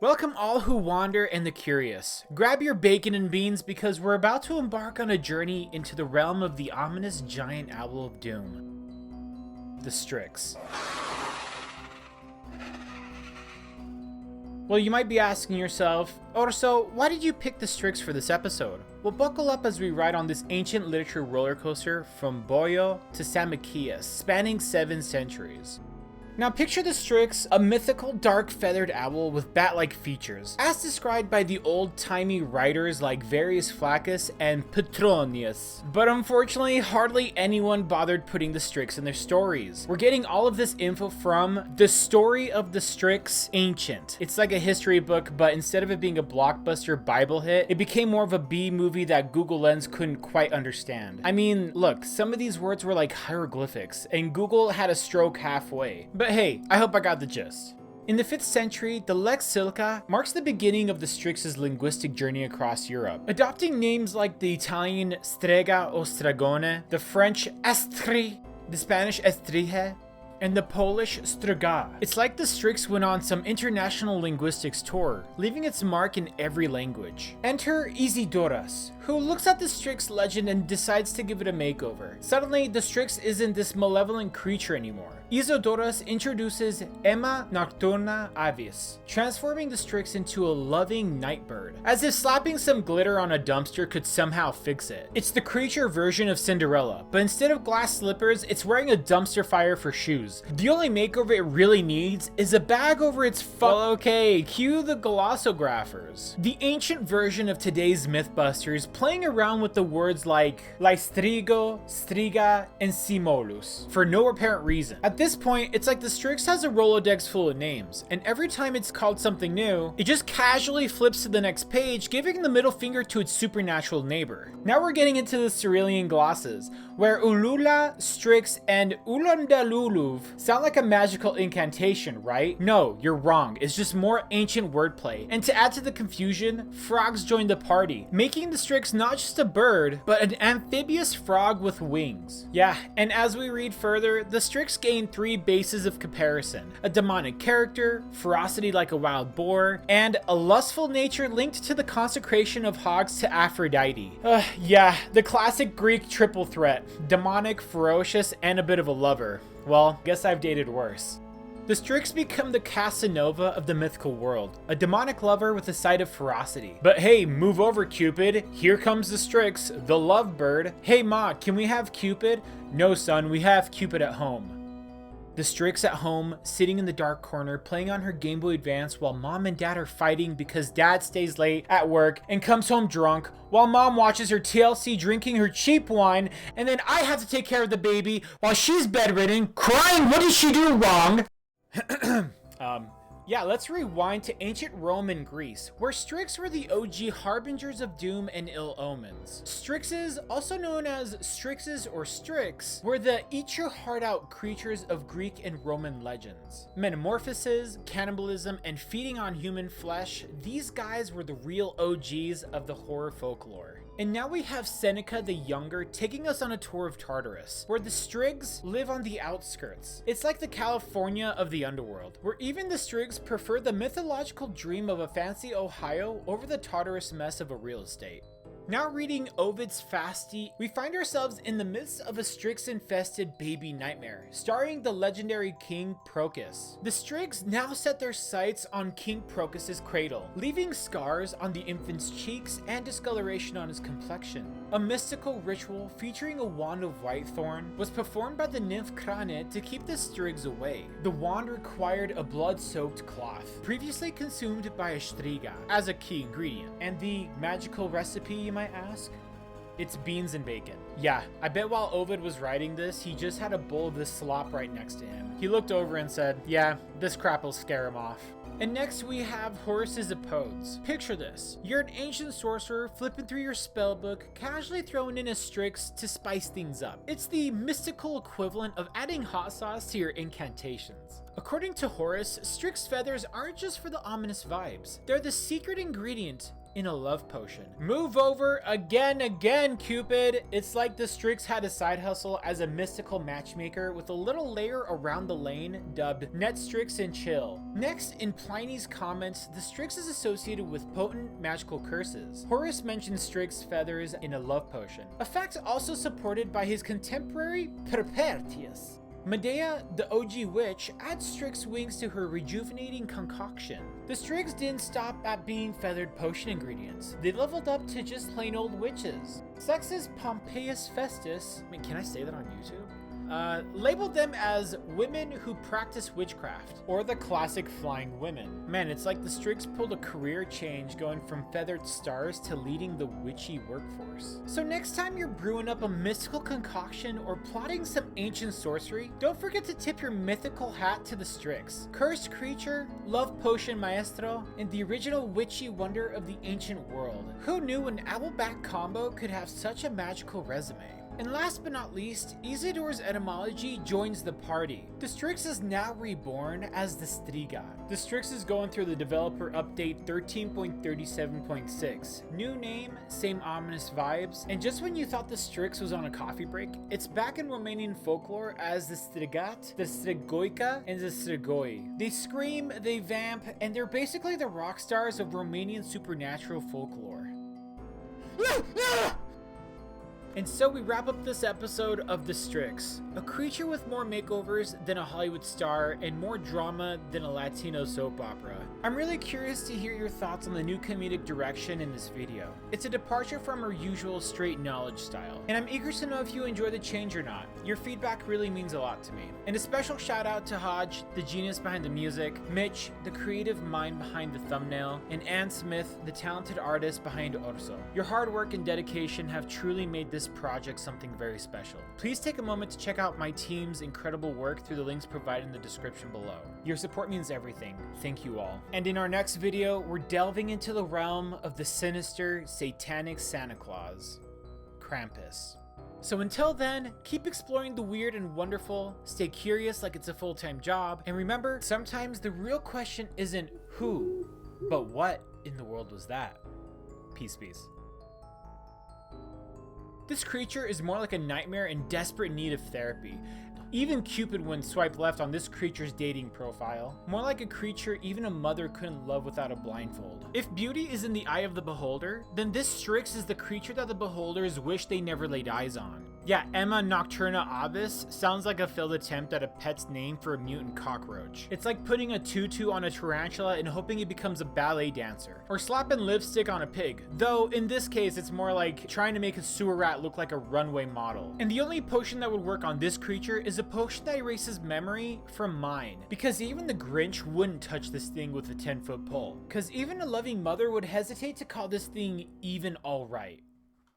Welcome all who wander and the curious. Grab your bacon and beans because we're about to embark on a journey into the realm of the ominous giant owl of doom, the Strix. Well, you might be asking yourself, Orso, why did you pick the Strix for this episode? Well, buckle up as we ride on this ancient literature roller coaster from Boyo to Samakias, spanning 7 centuries. Now picture the Strix, a mythical dark feathered owl with bat-like features, as described by the old-timey writers like Varius Flaccus and Petronius. But unfortunately, hardly anyone bothered putting the Strix in their stories. We're getting all of this info from The Story of the Strix Ancient. It's like a history book, but instead of it being a blockbuster Bible hit, it became more of a B-movie that Google Lens couldn't quite understand. I mean, look, some of these words were like hieroglyphics, and Google had a stroke halfway. But hey, I hope I got the gist. In the 5th century, the Lex Silica marks the beginning of the Strix's linguistic journey across Europe, adopting names like the Italian strega o stragone, the French estri, the Spanish estrige, and the Polish struga. It's like the Strix went on some international linguistics tour, leaving its mark in every language. Enter Isidoras, who looks at the Strix legend and decides to give it a makeover. Suddenly, the Strix isn't this malevolent creature anymore. Isidoras introduces Emma Nocturna Avis, transforming the Strix into a loving night bird, as if slapping some glitter on a dumpster could somehow fix it. It's the creature version of Cinderella, but instead of glass slippers, it's wearing a dumpster fire for shoes. The only makeover it really needs is a bag over its Well, okay, cue the glossographers. The ancient version of today's Mythbusters playing around with the words like Laistrigo, Striga, and Simolus for no apparent reason. At this point, it's like the Strix has a Rolodex full of names, and every time it's called something new, it just casually flips to the next page, giving the middle finger to its supernatural neighbor. Now we're getting into the Cyrillian glosses, where Ulula, Strix, and Ulundaluluv sound like a magical incantation, right? No, you're wrong. It's just more ancient wordplay. And to add to the confusion, frogs joined the party, making the Strix not just a bird, but an amphibious frog with wings. Yeah, and as we read further, the Strix gained 3 bases of comparison: a demonic character, ferocity like a wild boar, and a lustful nature linked to the consecration of hogs to Aphrodite. Yeah, the classic Greek triple threat: demonic, ferocious, and a bit of a lover. Well, guess I've dated worse. The Strix become the Casanova of the mythical world, a demonic lover with a side of ferocity. But hey, move over, Cupid. Here comes the Strix, the lovebird. Hey Ma, can we have Cupid? No son, we have Cupid at home. The Strix at home, sitting in the dark corner, playing on her Game Boy Advance while mom and dad are fighting because dad stays late at work and comes home drunk, while mom watches her TLC drinking her cheap wine, and then I have to take care of the baby while she's bedridden, crying, what did she do wrong? Yeah, let's rewind to ancient Rome and Greece, where Strix were the OG harbingers of doom and ill omens. Strixes, also known as Strixes or Strix, were the eat-your-heart-out creatures of Greek and Roman legends. Metamorphoses, cannibalism, and feeding on human flesh, these guys were the real OGs of the horror folklore. And now we have Seneca the Younger taking us on a tour of Tartarus, where the Strigs live on the outskirts. It's like the California of the underworld, where even the Strigs prefer the mythological dream of a fancy Ohio over the Tartarus mess of a real estate. Now reading Ovid's Fasti, we find ourselves in the midst of a Strix-infested baby nightmare, starring the legendary King Procus. The Strigs now set their sights on King Procus's cradle, leaving scars on the infant's cheeks and discoloration on his complexion. A mystical ritual featuring a wand of whitethorn was performed by the nymph Crane to keep the Strigs away. The wand required a blood-soaked cloth, previously consumed by a Striga, as a key ingredient. And the magical recipe, you might ask? It's beans and bacon. Yeah, I bet while Ovid was writing this, he just had a bowl of this slop right next to him. He looked over and said, yeah, this crap will scare him off. And next we have Horace's Apodes. Picture this. You're an ancient sorcerer flipping through your spellbook, casually throwing in a Strix to spice things up. It's the mystical equivalent of adding hot sauce to your incantations. According to Horace, Strix feathers aren't just for the ominous vibes. They're the secret ingredient in a love potion. Move over again, Cupid! It's like the Strix had a side hustle as a mystical matchmaker with a little layer around the lane dubbed Net Strix and Chill. Next, in Pliny's comments, the Strix is associated with potent magical curses. Horace mentions Strix feathers in a love potion, a fact also supported by his contemporary Perpertius. Medea, the OG witch, adds Strix wings to her rejuvenating concoction. The Strix didn't stop at being feathered potion ingredients. They leveled up to just plain old witches. Sex's Pompeius Festus, can I say that on YouTube? Labeled them as women who practice witchcraft, or the classic flying women. Man, it's like the Strix pulled a career change going from feathered stars to leading the witchy workforce. So next time you're brewing up a mystical concoction or plotting some ancient sorcery, don't forget to tip your mythical hat to the Strix. Cursed creature, love potion maestro, and the original witchy wonder of the ancient world. Who knew an owlback combo could have such a magical resume? And last but not least, Isidor's etymology joins the party. The Strix is now reborn as the Striga. The Strix is going through the developer update 13.37.6. New name, same ominous vibes, and just when you thought the Strix was on a coffee break, it's back in Romanian folklore as the Strigat, the Strigoica, and the Strigoi. They scream, they vamp, and they're basically the rock stars of Romanian supernatural folklore. And so we wrap up this episode of The Strix, a creature with more makeovers than a Hollywood star and more drama than a Latino soap opera. I'm really curious to hear your thoughts on the new comedic direction in this video. It's a departure from our usual straight knowledge style, and I'm eager to know if you enjoy the change or not. Your feedback really means a lot to me. And a special shout out to Hodge, the genius behind the music, Mitch, the creative mind behind the thumbnail, and Ann Smith, the talented artist behind Orso. Your hard work and dedication have truly made this project something very special. Please take a moment to check out my team's incredible work through the links provided in the description below. Your support means everything. Thank you all. And in our next video, we're delving into the realm of the sinister, satanic Santa Claus, Krampus. So until then, keep exploring the weird and wonderful, stay curious like it's a full-time job, and remember, sometimes the real question isn't who, but what in the world was that? Peace, peace. This creature is more like a nightmare in desperate need of therapy. Even Cupid wouldn't swipe left on this creature's dating profile. More like a creature even a mother couldn't love without a blindfold. If beauty is in the eye of the beholder, then this Strix is the creature that the beholders wish they never laid eyes on. Yeah, Emma Nocturna Avis sounds like a failed attempt at a pet's name for a mutant cockroach. It's like putting a tutu on a tarantula and hoping it becomes a ballet dancer. Or slapping lipstick on a pig. Though, in this case, it's more like trying to make a sewer rat look like a runway model. And the only potion that would work on this creature is a potion that erases memory from mine. Because even the Grinch wouldn't touch this thing with a 10-foot pole. Because even a loving mother would hesitate to call this thing even alright.